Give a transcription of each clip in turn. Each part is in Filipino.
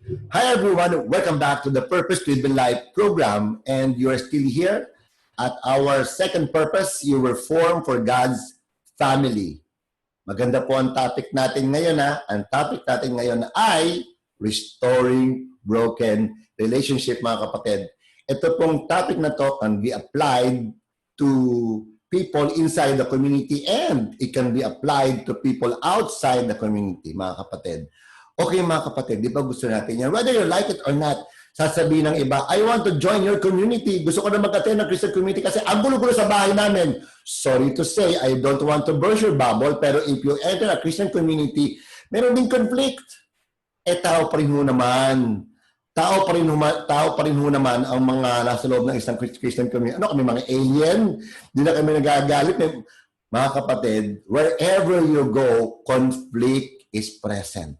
Hi everyone, welcome back to the Purpose Driven Life program, and you are still here at our second purpose. You were formed for God's family. Maganda po ang topic natin ngayon. Ang topic natin ngayon ay restoring broken relationship, mga kapatid. Ito pong topic na to can be applied to people inside the community and it can be applied to people outside the community, mga kapatid. Okay mga kapatid, di ba gusto natin yan? Whether you like it or not, sasabihin ng iba, I want to join your community. Gusto ko na mag-attend ng Christian community kasi ang gulo-gulo sa bahay namin. Sorry to say, I don't want to burst your bubble, pero if you enter a Christian community, meron din conflict. Tao pa rin ho naman. Tao pa rin ho naman ang mga nasa loob ng isang Christian community. Ano kami, mga alien? Hindi na kami nagagalit. Mga kapatid, wherever you go, conflict is present.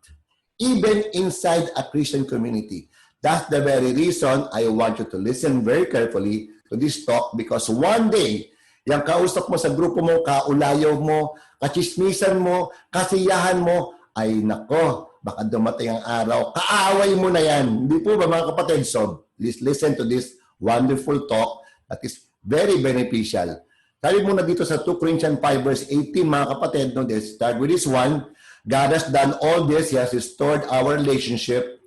Even inside a Christian community. That's the very reason I want you to listen very carefully to this talk because one day, yung kausap mo sa grupo mo, kaulayaw mo, kachismisan mo, kasiyahan mo, ay nako, baka dumating ang araw, kaaway mo na yan. Hindi po ba mga kapatid? So, please listen to this wonderful talk that is very beneficial. Sabi muna dito sa 2 Corinthians 5 verse 18, mga kapatid, no, let's start with this one. God has done all this. He has restored our relationship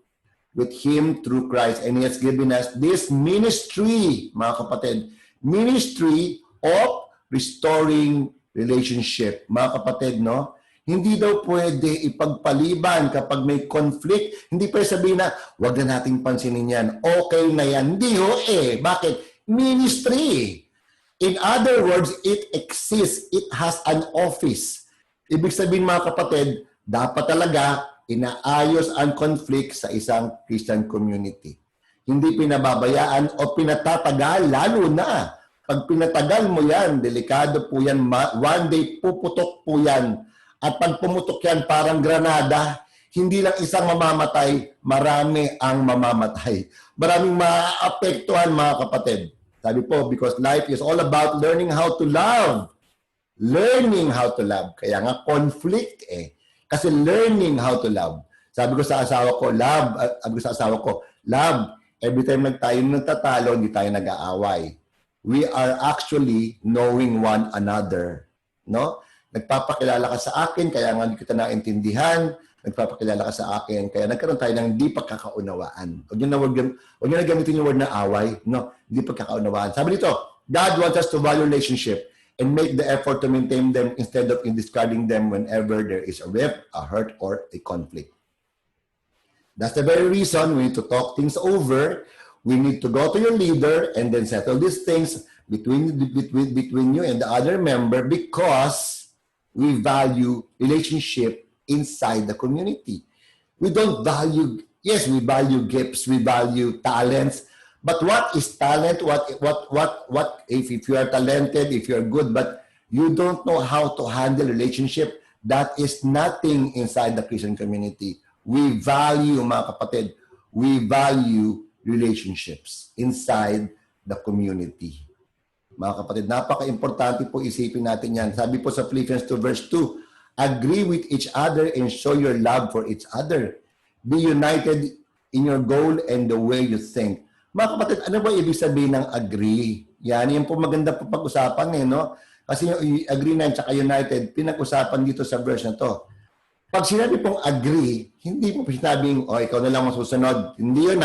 with Him through Christ. And He has given us this ministry, mga kapatid, ministry of restoring relationship. Mga kapatid, no? Hindi daw pwede ipagpaliban kapag may conflict. Hindi pwede sabihin na, wag na nating pansinin yan. Okay na yan. Hindi ho eh. Bakit? Ministry. In other words, it exists. It has an office. Ibig sabihin mga kapatid, dapat talaga inaayos ang conflict sa isang Christian community. Hindi pinababayaan o pinatatagal, lalo na. Pag pinatagal mo yan, delikado po yan, one day puputok po yan. At pag pumutok yan, parang granada, hindi lang isang mamamatay, marami ang mamamatay. Maraming maapektuhan mga kapatid. Sabi po, because life is all about learning how to love. Learning how to love. Kaya nga conflict eh. Kasi learning how to love. Sabi ko sa asawa ko, love, every time tayo nagtatalo, hindi tayo nag-aaway. We are actually knowing one another. No? Nagpapakilala ka sa akin, kaya nga hindi kita naintindihan. Nagpapakilala ka sa akin, kaya nagkaroon tayo ng hindi pagkakaunawaan. Huwag nyo na gamitin yung word na away. No, hindi pagkakaunawaan. Sabi dito, God wants us to value relationship and make the effort to maintain them instead of discarding them whenever there is a rift, a hurt, or a conflict. That's the very reason we need to talk things over. We need to go to your leader and then settle these things between you and the other member because we value relationship inside the community. We don't value, yes, we value gifts, we value talents, but what is talent? What if you are talented, if you are good, but you don't know how to handle relationship, that is nothing inside the Christian community. We value, mga kapatid, we value relationships inside the community. Mga kapatid, napaka-importante po isipin natin yan. Sabi po sa Philippians 2 verse 2, agree with each other and show your love for each other. Be united in your goal and the way you think. Mga kapatid, ano ba ibig sabihin ng agree? Yan, yung po maganda po pag-usapan eh, no? Kasi yung agree na at united, pinag-usapan dito sa verse na to. Pag sinabi pong agree, hindi po sinabing, ikaw na lang masusunod. Hindi yun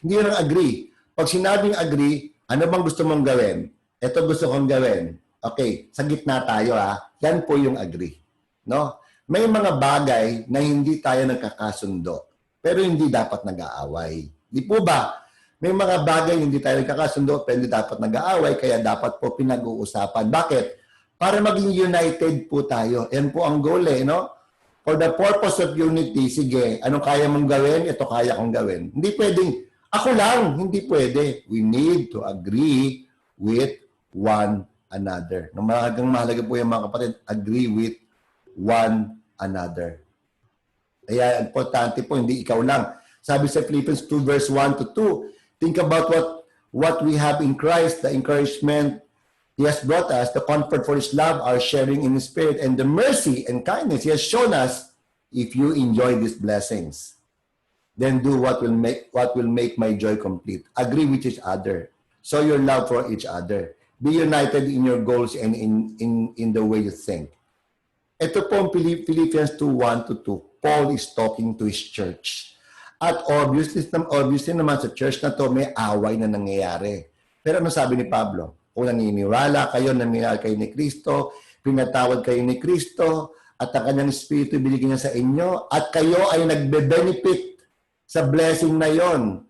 Hindi yun ang agree. Pag sinabing agree, ano bang gusto mong gawin? Ito gusto kong gawin. Okay, sa gitna tayo Yan po yung agree. No? May mga bagay na hindi tayo nagkakasundo, pero hindi dapat nag-aaway. Di po ba? May mga bagay hindi tayo nagkakasundo, pero hindi dapat nag-aaway, kaya dapat po pinag-uusapan. Bakit? Para maging united po tayo. Yan po ang goal no? For the purpose of unity, sige, anong kaya mong gawin? Ito kaya kong gawin. Hindi pwedeng, ako lang, hindi pwede. We need to agree with one another. Mahalaga po yung mga kapatid, agree with one another. Kaya importante po, hindi ikaw lang. Sabi sa Philippians 2 verse 1 to 2, think about what we have in Christ, the encouragement He has brought us, the comfort for His love, our sharing in His Spirit, and the mercy and kindness He has shown us if you enjoy these blessings. then do what will make my joy complete. Agree with each other. Show your love for each other. Be united in your goals and in the way you think. Ito po ang Philippians 2:1 to 2. Paul is talking to his church. At obviously naman sa church na to may away na nangyayari. Pero ano sabi ni Pablo? Kung naniniwala kayo na minahal kayo ni Kristo, pinatawad kayo ni Kristo, at ang kanyang Espiritu binigyan niya sa inyo, at kayo ay nagbe-benefit sa blessing na yon.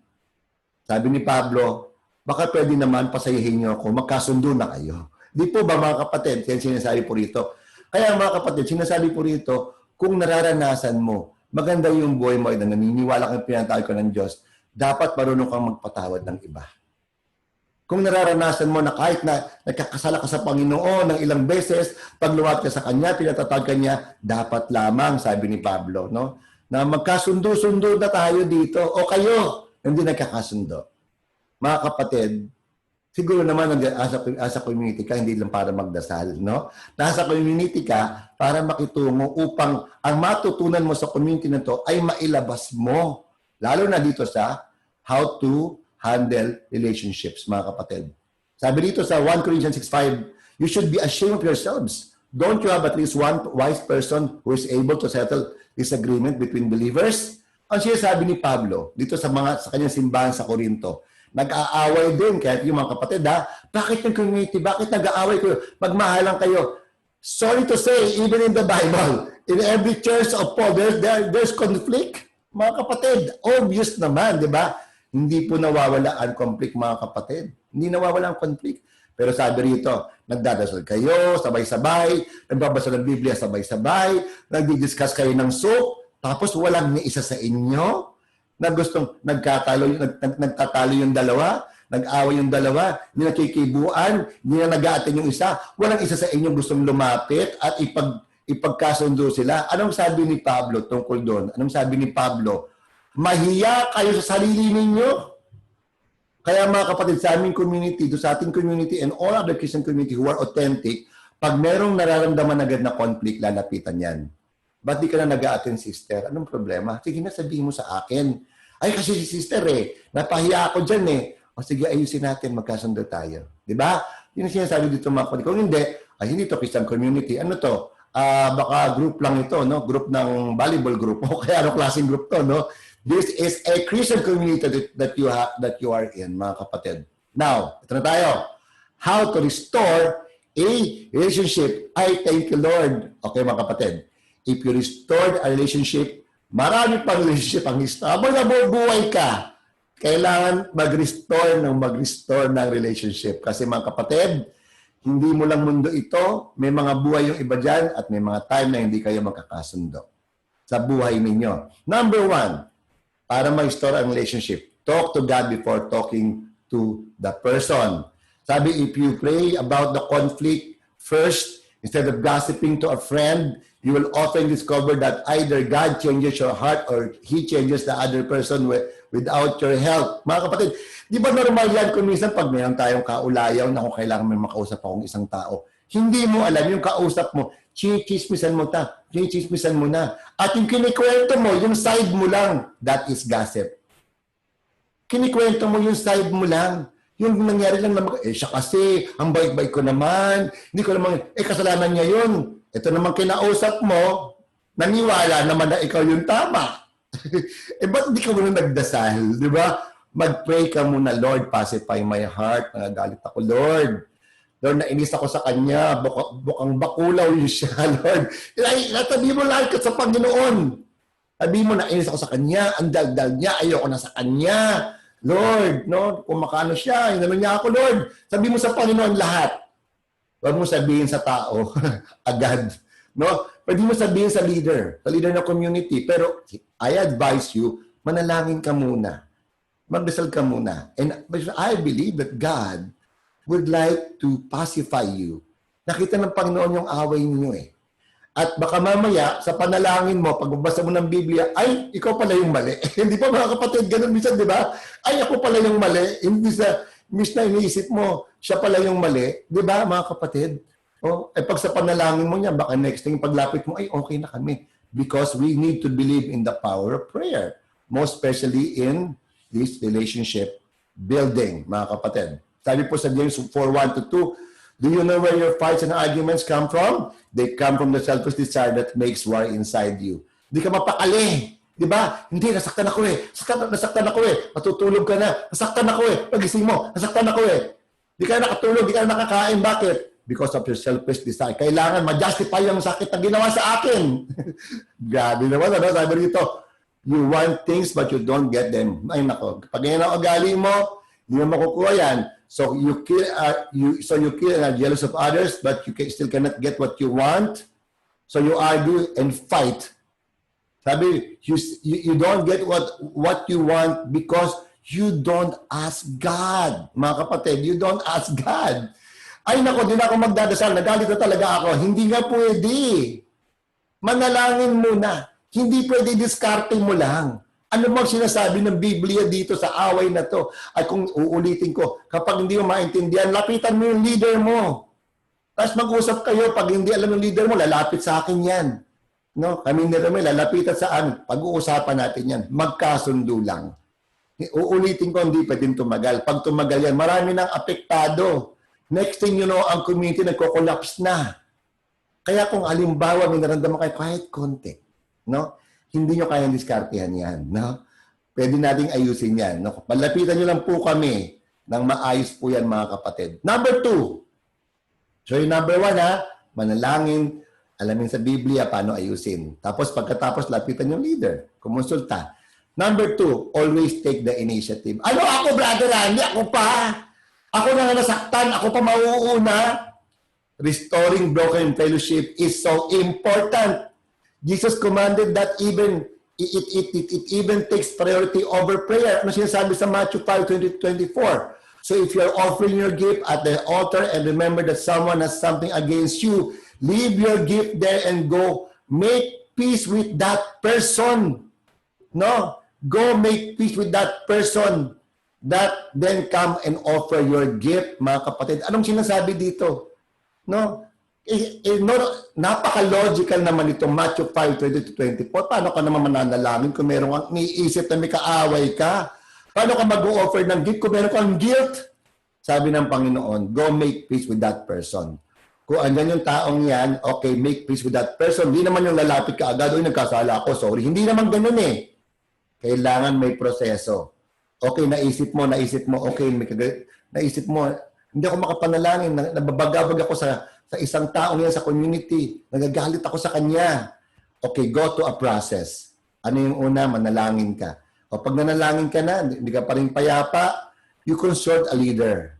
Sabi ni Pablo, baka pwede naman pasayahin niyo ako, magkasundo na kayo. Di po ba mga kapatid? Yan sinasabi po rito. Kaya mga kapatid, sinasabi po rito, kung nararanasan mo, maganda yung buhay mo na naniniwala kang pinatawad ka ng Diyos, dapat marunong kang magpatawad ng iba. Kung nararanasan mo na kahit na nagkakasala ka sa Panginoon ng ilang beses, pag luwat ka sa Kanya, pinatatawad ka niya, dapat lamang, sabi ni Pablo, no? Na magkasundo-sundo na tayo dito, o kayo, hindi nagkakasundo. Mga kapatid, siguro naman nasa community ka, hindi lang para magdasal, no? Nasa community ka para makitungo upang ang matutunan mo sa community na to ay mailabas mo. Lalo na dito sa how to handle relationships, mga kapatid. Sabi dito sa 1 Corinthians 6:5, you should be ashamed of yourselves. Don't you have at least one wise person who is able to settle disagreement between believers? Ang sinasabi ni Pablo dito sa kanyang simbahan sa Corinto, nag-aaway din kahit yung mga kapatid, bakit yung community? Bakit nag-aaway kayo? Magmahalan kayo. Sorry to say, even in the Bible, in every church of Paul, there's conflict. Mga kapatid, obvious naman, di ba? Hindi po nawawala ang conflict, mga kapatid. Hindi nawawala ang conflict. Pero sabi rito, nagdadasal kayo, sabay-sabay, nagbabasa ng Biblia, sabay-sabay, nagdi-discuss kayo ng soap, tapos walang ni isa sa inyo na gustong nagtatalo yung dalawa, nag-away yung dalawa, hindi nakikibuan, hindi na nag-aatin yung isa, walang isa sa inyo gustong lumapit at ipagkasundo sila. Anong sabi ni Pablo tungkol doon? Anong sabi ni Pablo? Mahiya kayo sa sarili ninyo. Kaya mga kapatid, sa aming community, sa ating community and all other Christian community who are authentic, pag merong nararamdaman agad na conflict, lalapitan yan. Ba't di ka na nag-a-attend, sister? Anong problema? Sige na, sabihin mo sa akin. Ay, kasi si sister napahiya ako dyan O sige, ayusin natin, magkasundo tayo. Di ba? Yun ang sinasabi dito mga kapatid. Kung hindi, hindi to Christian community. Ano to? Baka group lang ito, no? Group ng volleyball group. O kaya anong klaseng group to, no? This is a Christian community that you are in, mga kapatid. Now, ito na tayo. How to restore a relationship. I thank you, Lord. Okay, mga kapatid. If you restored a relationship, marami pang relationship ang habang nabubuhay ka, kailangan mag-restore ng relationship. Kasi mga kapatid, hindi mo lang mundo ito, may mga buhay yung iba dyan at may mga time na hindi kayo magkakasundo sa buhay ninyo. Number 1, para ma-restore ang relationship, talk to God before talking to the person. Sabi, if you pray about the conflict first, instead of gossiping to a friend, you will often discover that either God changes your heart or He changes the other person without your help. Mga kapatid, di ba normal yan kung minsan pag mayroon tayong kaulayaw na kung kailangan may makausap akong isang tao, hindi mo alam yung kausap mo, chinichismisan mo na. At yung kinikwento mo, yung side mo lang, that is gossip. Kinikwento mo yung side mo lang. Yung nangyari lang na, siya kasi, ang bait-bait ko naman, hindi ko naman, kasalanan niya yun. Ito naman kinausap mo, naniwala naman na ikaw yung tama. Ba't di ka muna nagdasal? Di ba? Mag-pray ka muna, Lord, pacify my heart. Nagagalit ako, Lord. Lord, nainis ako sa Kanya. Bukang bakulaw yun siya, Lord. Sabi mo lahat ka sa Panginoon. Sabi mo, nainis ako sa Kanya. Ang dagdag niya, ayoko na sa Kanya. Lord, no? Kung makano siya, inano niya ako, Lord. Sabi mo sa Panginoon lahat. Huwag mo sabihin sa tao agad. No? Pwede mo sabihin sa leader ng community. Pero I advise you, manalangin ka muna. Magdasal ka muna. And I believe that God would like to pacify you. Nakita ng Panginoon yung away ninyo At baka mamaya, sa panalangin mo, pagbabasa mo ng Biblia, ay, ikaw pala yung mali. Hindi pa mga kapatid, ganun minsan, di ba? Ay, ako pala yung mali. Hindi sa, na iniisip mo, siya pala yung mali. Di ba, mga kapatid? Pag sa panalangin mo niya, baka next thing, paglapit mo, ay, okay na kami. Because we need to believe in the power of prayer. most especially in this relationship building, mga kapatid. Sabi po sa James 4:1-2, do you know where your fights and arguments come from? They come from the selfish desire that makes war inside you. Di ka mapakali. Di ba? Hindi, nasaktan ako eh. Nasaktan ako eh. Matutulog ka na. Nasaktan ako eh. Pagising mo, nasaktan ako eh. Di ka nakatulog, di ka nakakain. Bakit? Because of your selfish desire. Kailangan ma-justify yung sakit na ginawa sa akin. Grabe naman, ano? Sabi rito, you want things but you don't get them. Ay nako, pag ganyan ang ugali mo, hindi mo makukuha yan. So you kill and are jealous of others, but you still cannot get what you want. So you argue and fight. Sabi, you don't get what you want because you don't ask God. Mga kapatid, you don't ask God. Ay nako, di na ako magdadasal. Nagalit na talaga ako. Hindi nga pwede. Manalangin muna. Hindi pwede diskarte mo lang. Ano bang sinasabi ng Biblia dito sa away na to? Ay kung uulitin ko, kapag hindi mo maintindihan, lapitan mo yung leader mo. Tapos mag-usap kayo. Pag hindi alam yung leader mo, lalapit sa akin yan. No? Kami ni Romel, lalapitan sa amin. Pag-uusapan natin yan. Magkasundo lang. Uulitin ko, hindi pwedeng tumagal. Pag tumagal yan, marami nang apektado. Next thing you know, ang community nagko-collapse na. Kaya kung halimbawa, may naramdaman kayo kahit konti, no? Hindi nyo kayang diskartehan yan. No? Pwede nating ayusin yan. No? Palapitan nyo lang po kami ng maayos po yan, mga kapatid. Number 2. So yung number 1, manalangin, alamin sa Biblia paano ayusin. Tapos pagkatapos, lapitan yung leader. Kumonsulta. Number 2, always take the initiative. Ano ako, brother Randy? Ako pa. Ako na nasaktan. Ako pa mauuna. Restoring broken fellowship is so important. Jesus commanded that even it even takes priority over prayer. Ano sinasabi sa Matthew 5:20-24? So if you're offering your gift at the altar and remember that someone has something against you, leave your gift there and go make peace with that person. No? Go make peace with that person. That then come and offer your gift, mga kapatid. Anong sinasabi dito? No? Napaka-logical naman itong Matthew 5:20-24. Paano ka naman mananalangin kung meron kang niisip na may kaaway ka? Paano ka mag-o-offer ng gift kung meron kang guilt? Sabi ng Panginoon, go make peace with that person. Kung andyan yung taong yan, okay, make peace with that person. Hindi naman yung lalapit ka agad, o nagkasala ako, sorry. Hindi naman ganun eh. Kailangan may proseso. Okay, naisip mo, okay, naisip mo, hindi ako makapanalangin, nababagabag ako sa isang taong yan sa community, nagagalit ako sa kanya. Okay, go to a process. Ano yung una? Manalangin ka. O pag nanalangin ka na, hindi ka pa rin payapa, you consult a leader.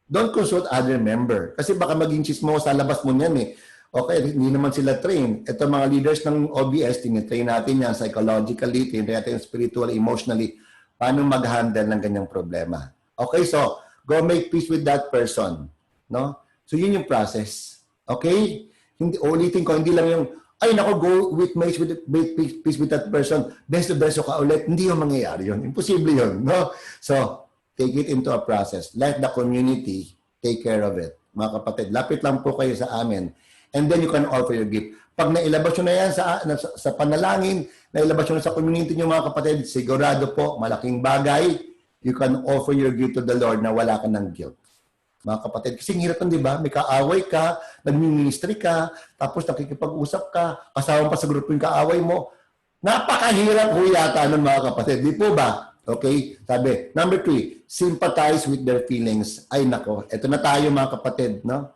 Don't consult other member. Kasi baka maging chismo sa labas mo niyan eh. Okay, hindi naman sila train. Ito mga leaders ng OBS, tinitrain natin yan psychologically, tinitrain natin spiritually, emotionally, paano mag-handle ng ganyang problema. Okay, so, go make peace with that person. No? So, yun yung process. Okay? Ulitin ko, hindi lang yung, ay nako, go with peace with that person. Beso-beso ka ulit. Hindi yung mangyayari yun. Imposible yun. No? So, take it into a process. Let the community take care of it. Mga kapatid, lapit lang po kayo sa amin. And then you can offer your gift. Pag nailabas nyo na yan sa panalangin, nailabas nyo na sa community nyo, mga kapatid, sigurado po, malaking bagay, you can offer your gift to the Lord na wala ka ng guilt. Mga kapatid, kasi hirap di ba? May kaaway ka, nag-ministry ka, tapos nakikipag-usap ka, kasama pa sa grupo yung kaaway mo. Napakahirap po yata nun, mga kapatid. Di po ba? Okay? Sabi, number 3, sympathize with their feelings. Ay nako, eto na tayo, mga kapatid, no?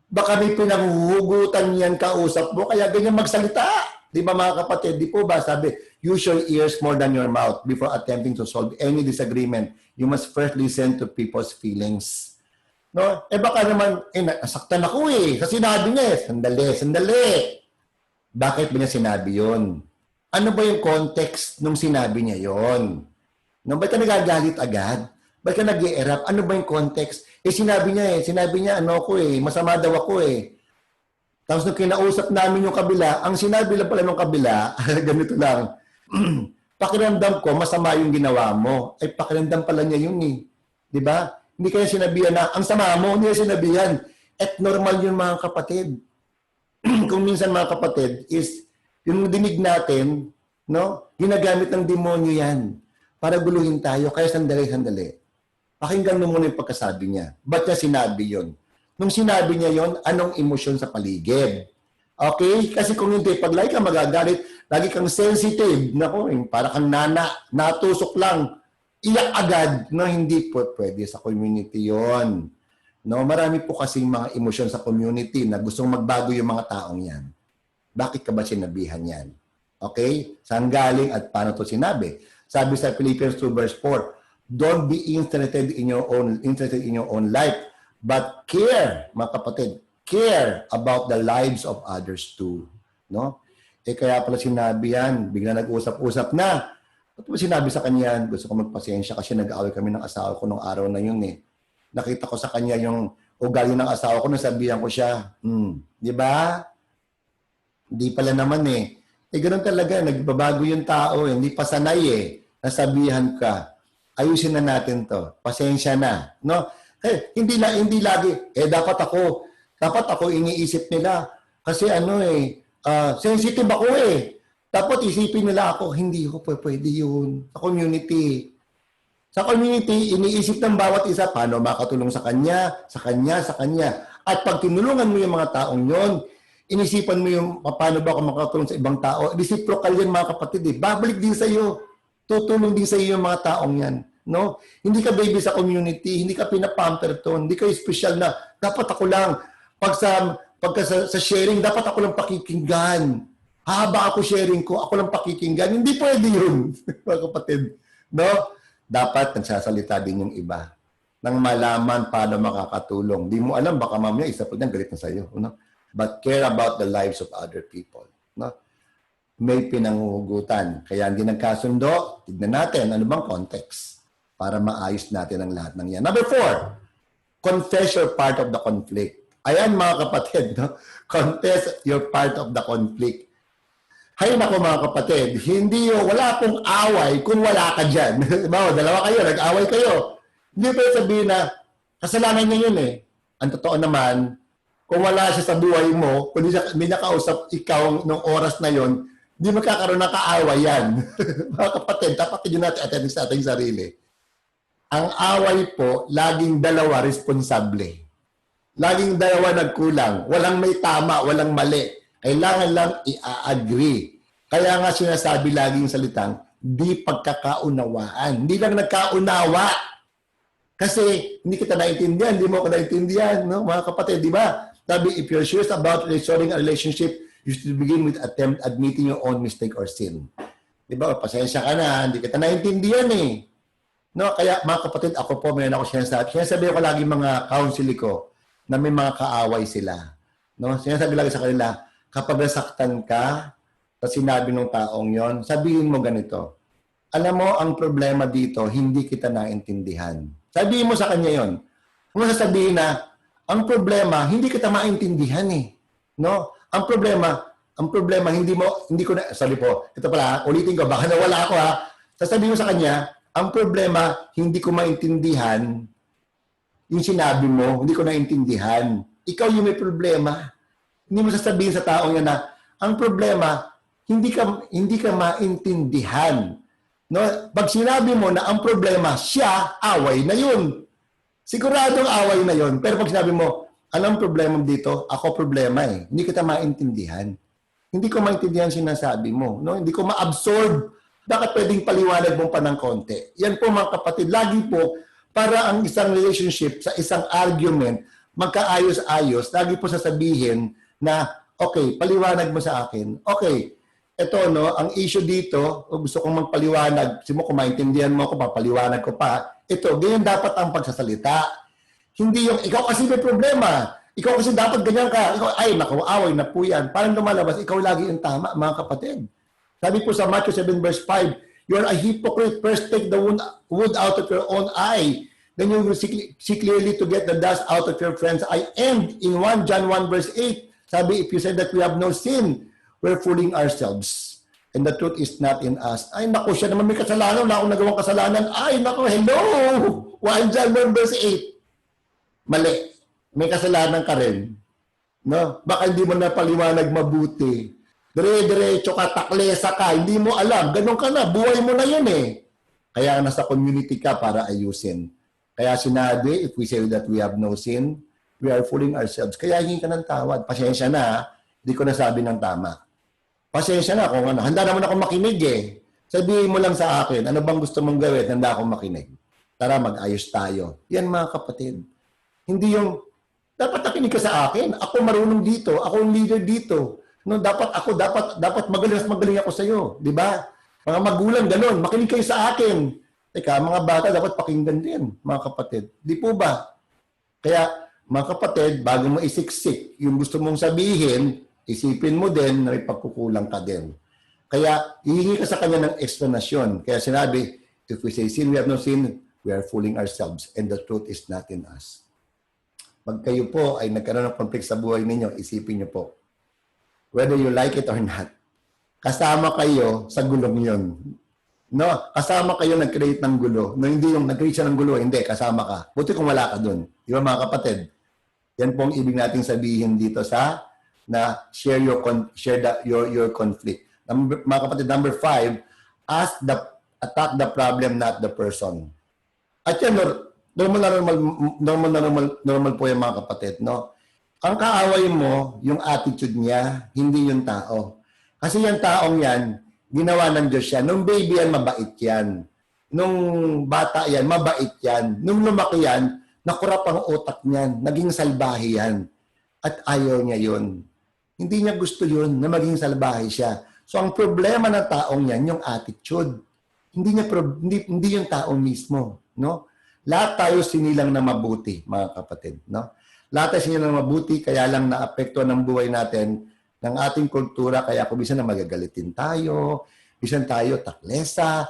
Baka may pinanghuhugutan yan kausap mo, kaya ganyan magsalita. Di ba, mga kapatid? Di po ba? Sabi, use your ears more than your mouth before attempting to solve any disagreement. You must first listen to people's feelings. No? Baka naman, nasaktan ako eh. Sa sinabi niya sandali. Bakit ba niya sinabi yun? Ano ba yung context nung sinabi niya yun? No, ba't ka nagagalit agad? Ba't ka nag-i-erupt? Ano ba yung context? Sinabi niya, masama daw ako eh. Tapos nung kinausap namin yung kabila, ang sinabi lang pala ng kabila, ganito lang, pakiramdam ko, masama yung ginawa mo. Ay, pakiramdam pala niya yun eh. Di ba? Hindi kaya sinabihan na, ang sama mo, hindi kaya sinabihan. At normal yun, mga kapatid. Kung minsan, mga kapatid, is yung dinig natin, No? Ginagamit ng demonyo yan para guluhin tayo. Kaya sandali. Pakinggan mo muna yung pagkasabi niya. Ba't niya sinabi yon? Nung sinabi niya yon, anong emosyon sa paligid? Okay? Kasi kung hindi, pag lagi kang magagalit, lagi kang sensitive, nako, para kang natusok lang, iyak agad, no, hindi po pwede sa community yon. No, marami po kasing mga emosyon sa community na gustong magbago yung mga taong yan. Bakit ka ba sinabihan yan? Okay? Saan galing at paano to sinabi? Sabi sa Philippians 2 verse 4, don't be interested in your own life, but care, mga kapatid, care about the lives of others too. No? Kaya pala sinabi yan, bigla nag-usap-usap na. Ba't mo sinabi sa kanya, gusto ko magpasensya kasi nag-aaway kami ng asawa ko nung araw na yun eh. Nakita ko sa kanya yung ugali ng asawa ko, nasabihan ko siya. Di ba? Hindi pala naman eh. Ganoon talaga, nagbabago yung tao, hindi pa sanay eh. Nasabihan ka, ayusin na natin to. Pasensya na. No? Hindi lagi, dapat ako iniisip nila. Kasi sensitive ako eh. Dapat isipin nila ako, hindi ko pwede yun. Sa community. Sa community, iniisip ng bawat isa, paano makatulong sa kanya. At pag tinulungan mo yung mga taong yon, inisipan mo yung paano ba ako makatulong sa ibang tao. Reciprocal yan mga kapatid eh. Babalik din sa iyo. Tutulong din sa iyo yung mga taong yan. No? Hindi ka baby sa community, hindi ka pinapamper to, hindi ka special na dapat ako lang. Pagka sa sharing, dapat ako lang pakikinggan. Haba ako sharing ko, ako lang pakikinggan. Hindi pwede yun, mga kapatid. No? Dapat nagsasalita din yung iba nang malaman paano makakatulong. Di mo alam, baka mamaya isa po niyan galit na sa iyo. No? But care about the lives of other people. No? May pinanguhugutan. Kaya hindi nagkasundo, tignan natin ano bang context para maayos natin ang lahat ng yan. Number 4, confess your part of the conflict. Ayan mga kapatid, no? Confess your part of the conflict. Hay nako mga kapatid, wala pong away kung wala ka dyan. Diba? Dalawa kayo, nag-away kayo. Hindi pwede sabihin na kasalanan niya yun eh. Ang totoo naman, kung wala siya sa buhay mo, kung hindi niya kausap ikaw nung oras na yon, hindi magkakaroon ng kaaway yan. Mga kapatid, dapat yun natin attention sa ating sarili. Ang away po, laging dalawa responsable. Laging dalawa nagkulang. Walang may tama, walang mali. Kailangan lang i-agree. Kaya nga sinasabi lagi yung salitang, di pagkakaunawaan. Hindi lang nagkaunawa. Kasi hindi kita naintindihan, hindi mo ko naintindihan, no? Mga kapatid, di ba? Sabi, if you're serious about restoring a relationship, you should begin with admitting your own mistake or sin. Di ba? Pasensya ka na, hindi kita naintindihan eh. No? Kaya mga kapatid, ako po, mayroon ako sinasabi. Sinasabi ko lagi mga counsel ko na may mga kaaway sila. No? Sinasabi lagi sa kanila, kapag nasaktan ka sa sinabi ng taong yon, sabihin mo ganito, alam mo, ang problema dito, hindi kita naintindihan. Sabihin mo sa kanya yon. Kung sasabihin na, ang problema, hindi kita maintindihan eh. No? Ang problema, hindi ko na, sorry po, ito pala, ulitin ko, baka nawala ako ha. Sasabihin mo sa kanya, ang problema, hindi ko maintindihan yung sinabi mo, hindi ko naintindihan. Ikaw yung may problema. Hindi mo sasabihin sa taong yan na, ang problema, hindi ka maintindihan. No? Pag sinabi mo na ang problema, siya, away na yun. Siguradong away na yun. Pero pag sinabi mo, anong problema dito? Ako problema eh. Hindi kita maintindihan. Hindi ko maintindihan sinasabi mo. No? Hindi ko ma-absorb. Bakit pwedeng paliwanag mo pa ng konti? Yan po mga kapatid. Lagi po, para ang isang relationship sa isang argument, magkaayos-ayos, lagi po sasabihin na, okay, paliwanag mo sa akin. Okay, ito no, ang issue dito, gusto kong magpaliwanag. Kasi mo, kung maintindihan mo ako, papaliwanag ko pa. Ito, ganyan dapat ang pagsasalita. Hindi yung, ikaw kasi may problema. Ikaw kasi dapat ganyan ka. Ikaw, ay, naku, away na po yan. Parang lumalabas, ikaw lagi yung tama, mga kapatid. Sabi po sa Matthew 7 verse 5, you are a hypocrite. First take the wood out of your own eye. Then you will see clearly to get the dust out of your friend's eye. And in 1 John 1 verse 8, sabi, if you say that we have no sin, we're fooling ourselves. And the truth is not in us. Ay, naku, siya naman may kasalanan. Wala akong nagawang kasalanan. Ay, naku, hello! 1 John 1 verse 8. Mali. May kasalanan ka rin. No? Baka hindi mo napaliwanag mabuti. dire-diretso ka, taklesa ka, hindi mo alam, ganun ka na, buhay mo na yun eh. Kaya nasa community ka para ayusin. Kaya sinabi, if we say that we have no sin, we are fooling ourselves. Kaya hingi ka ng tawad. Pasensya na, hindi ko nasabi ng tama. Pasensya na kung ano. Handa naman ako makinig eh. Sabihin mo lang sa akin, ano bang gusto mong gawin? Handa akong makinig. Tara, mag-ayos tayo. Yan mga kapatid. Hindi yung, dapat nakinig ka sa akin. Ako marunong dito. Ako ang leader dito. No, dapat magaling ako sa iyo, di ba? Mga magulang ganun, makinig kayo sa akin. Teka, mga bata dapat pakinggan din, mga kapatid. Di po ba? Kaya, mga kapatid, bago mo isiksik yung gusto mong sabihin, isipin mo din na may pagkukulang ka din. Kaya, hihingi ka sa kanya ng explanation. Kaya sinabi, if we say sin, we have no sin, we are fooling ourselves and the truth is not in us. Pag kayo po ay nagkaroon ng conflict sa buhay ninyo, isipin niyo po, whether you like it or not, kasama kayo sa gulong yun. No? Kasama kayo nag-create ng gulo. No, hindi yung nag-create siya ng gulo, hindi, kasama ka. Buti kung wala ka dun. Di ba mga kapatid? Yan po ang ibig nating sabihin dito sa na share your conflict. Mga kapatid, number 5, attack the problem, not the person. At yan, normal po yung mga kapatid, no? Ang kaaway mo, yung attitude niya, hindi yung tao. Kasi yung taong yan, ginawa ng Diyos yan. Nung baby yan, mabait yan. Nung bata yan, mabait yan. Nung lumaki yan, nakurap ang utak niyan. Naging salbahe yan. At ayaw niya yun. Hindi niya gusto yun na maging salbahe siya. So ang problema ng taong yan, yung attitude. Hindi yung tao mismo. No? Lahat tayo sinilang na mabuti, mga kapatid. No? Lahat tayo sinilang na mabuti, kaya lang naapektuhan ng buhay natin ng ating kultura, kaya kung minsan na magagalitin tayo, minsan tayo taklesa,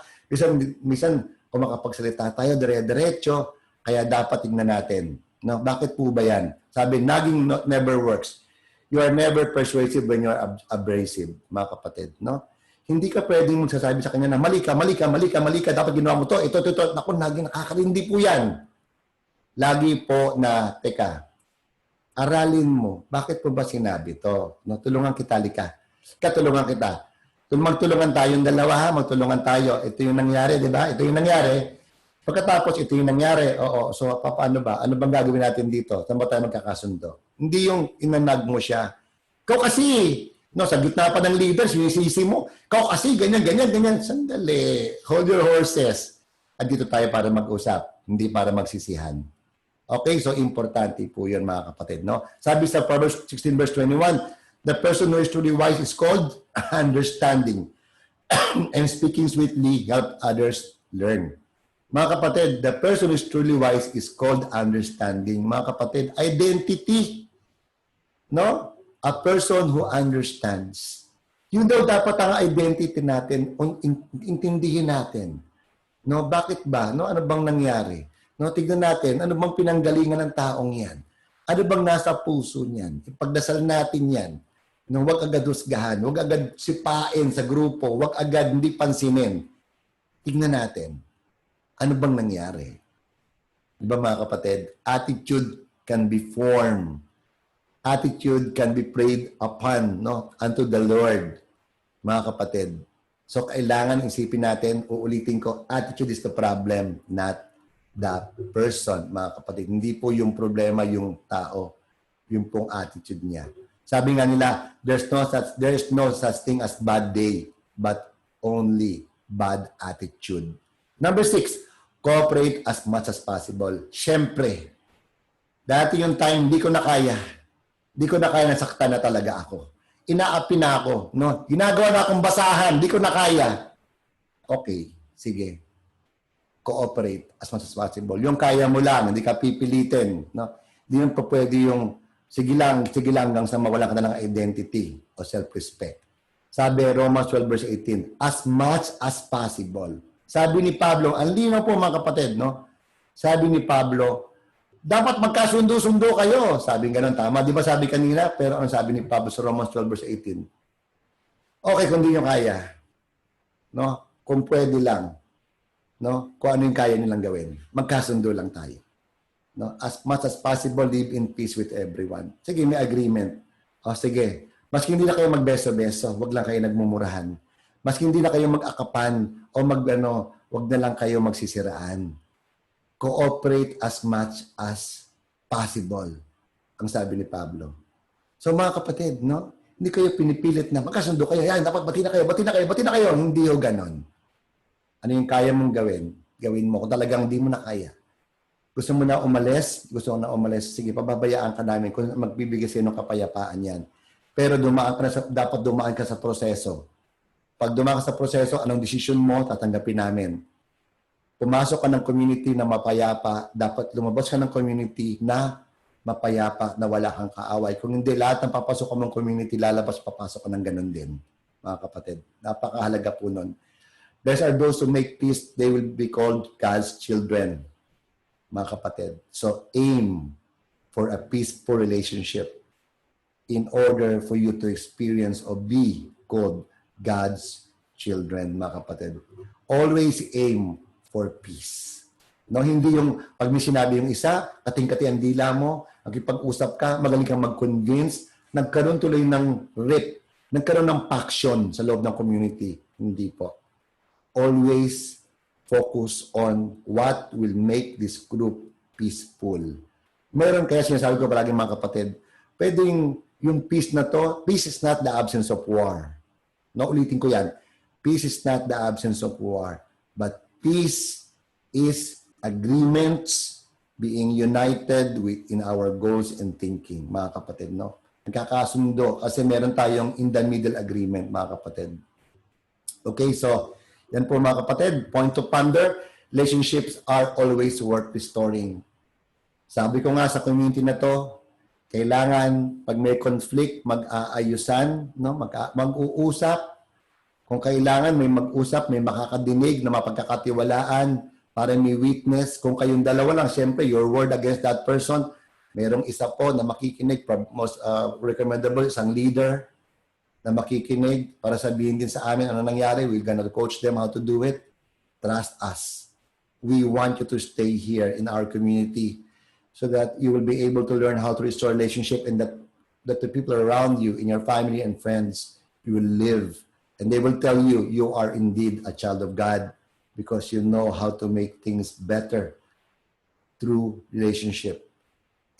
minsan kung makapagsalita tayo dire-diretso, kaya dapat tignan natin. No? Bakit po ba yan? Sabi, nagging never works. You are never persuasive when you are abrasive, mga kapatid. No? Hindi ka pwedeng magsasabi sa kanya na mali ka, dapat ginawa mo to, ito. Naku, naging nakakarindi po yan. Lagi po na, teka, aralin mo, bakit po ba sinabi to? No, tulungan kita, lika. Katulungan kita. Magtulungan tayong dalawa, magtulungan tayo. Ito yung nangyari, di ba? Ito yung nangyari. Pagkatapos, ito yung nangyari. Oo, so paano ba? Ano bang gagawin natin dito? Saan ba tayo magkakasundo? Hindi yung inanag mo siya. Ikaw kasi, no, sa gitna pa ng leader, sinisisi mo. Ikaw kasi, ganyan. Sandali. Hold your horses. At dito tayo para mag-usap, hindi para magsisihan. Okay, so importante po yun mga kapatid. No? Sabi sa Proverbs 16 verse 21, the person who is truly wise is called understanding and speaking sweetly help others learn. Mga kapatid, the person who is truly wise is called understanding. Mga kapatid, identity. No? A person who understands. Yun daw dapat ang identity natin, intindihin natin. No? Bakit ba? No? Ano bang nangyari? No, tignan natin, ano bang pinanggalingan ng taong yan? Ano bang nasa puso niyan? Ipagdasal natin yan. No, huwag agad husgahan, huwag agad sipain sa grupo, huwag agad hindi pansinin. Tignan natin, ano bang nangyari? Diba mga kapatid? Attitude can be formed. Attitude can be prayed upon, no, unto the Lord. Mga kapatid. So kailangan isipin natin, uulitin ko, attitude is the problem, not that person, mga kapatid. Hindi po yung problema yung tao, yung pong attitude niya. Sabi nga nila, there is no such thing as bad day, but only bad attitude. Number 6, cooperate as much as possible. Siyempre, dati yung time, hindi ko na kaya, nasaktan na talaga ako. Inaapi na ako, no? Ginagawa na akong basahan, hindi ko na kaya. Okay, sige. Cooperate as much as possible. Yung kaya mo lang, hindi ka pipilitin. No? Hindi yung pwede yung sige lang hanggang sa mawala ka na ng identity o self-respect. Sabi Romans 12 verse 18, as much as possible. Sabi ni Pablo, ang linaw po mga kapatid, no? Sabi ni Pablo, dapat magkasundo-sundo kayo. Sabi nga nun, tama. Di ba sabi kanina? Pero ang sabi ni Pablo sa Romans 12 verse 18, okay kung di nyo kaya. No? Kung pwede lang. No? Kung ano yung kaya nilang gawin. Magkasundo lang tayo. No? As much as possible, live in peace with everyone. Sige, may agreement. O sige, Maski hindi na kayo magbeso-beso, wag lang kayo nagmumurahan. Maski hindi na kayo mag-akapan o wag na lang kayo magsisiraan. Cooperate as much as possible, ang sabi ni Pablo. So mga kapatid, no? Hindi kayo pinipilit na magkasundo kayo. Yan, dapat bati na kayo. Hindi ho ganon. Ano yung kaya mong gawin? Gawin mo. Kung talagang di mo na kaya. Gusto mo na umalis? Sige, pababayaan ka namin kung magbibigay sa ng kapayapaan yan. Pero dapat dumaan ka sa proseso. Pag dumaan ka sa proseso, anong desisyon mo, tatanggapin namin. Pumasok ka ng community na mapayapa, dapat lumabas ka ng community na mapayapa, na wala kang kaaway. Kung hindi, lahat ng papasok ka ng community, papasok ka ng ganun din, mga kapatid. Napakahalaga po nun. Blessed are those who make peace, they will be called God's children, mga kapatid. So aim for a peaceful relationship in order for you to experience or be called God's children, mga kapatid. Always aim for peace. No, hindi yung pag may sinabi yung isa, kating-kati ang dila mo, magkipag-usap ka, magaling kang mag-convince, nagkaroon tuloy ng rip, nagkaroon ng faction sa loob ng community. Hindi po. Always focus on what will make this group peaceful. Meron kaya sinasabi ko palagi mga kapatid, pwedeng yung peace na to, peace is not the absence of war. No, ulitin ko yan. Peace is not the absence of war. But peace is agreements being united in our goals and thinking, mga kapatid, no? Nagkakasundo kasi meron tayong in the middle agreement, mga kapatid. Okay, so yan po mga kapatid. Point to ponder, relationships are always worth restoring. Sabi ko nga sa community na to, kailangan pag may conflict, mag-aayusan, no? Mag-uusap. Kung kailangan may mag-usap, may makakadinig na mapagkakatiwalaan para may witness. Kung kayong dalawa lang, siyempre, your word against that person, merong isa po na makikinig, most recommendable, isang leader na makikinig para sabihin din sa amin ano nangyari. We're gonna coach them how to do it. Trust us. We want you to stay here in our community so that you will be able to learn how to restore relationship and that the people around you, in your family and friends, you will live. And they will tell you, you are indeed a child of God because you know how to make things better through relationship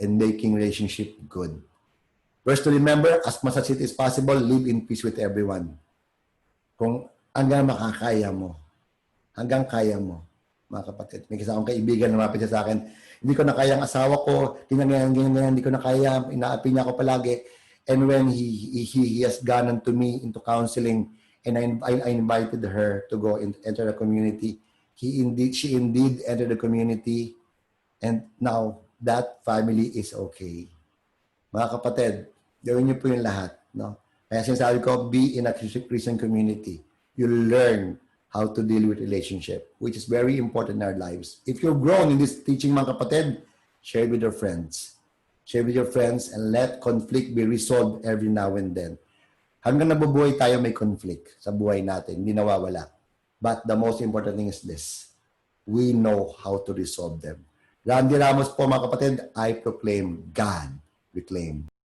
and making relationship good. First to remember, as much as it is possible, live in peace with everyone. Kung hanggang makakaya mo, hanggang kaya mo, mga kapatid. May isa akong kaibigan na mapit sa akin, hindi ko na kaya ang asawa ko, ganyan, hindi ko na kaya, inaapi niya ako palagi. And when he has gone to me into counseling, and I invited her to go and enter the community. She indeed entered the community, and now that family is okay. Mga kapatid, gawin niyo po yung lahat. No? Kaya sinasabi ko, be in a Christian community. You'll learn how to deal with relationship, which is very important in our lives. If you've grown in this teaching, mga kapatid, share with your friends. Share with your friends and let conflict be resolved every now and then. Hanggang nabubuhay tayo may conflict sa buhay natin, hindi nawawala. But the most important thing is this. We know how to resolve them. Randy Ramos po mga kapatid, I proclaim, God reclaim.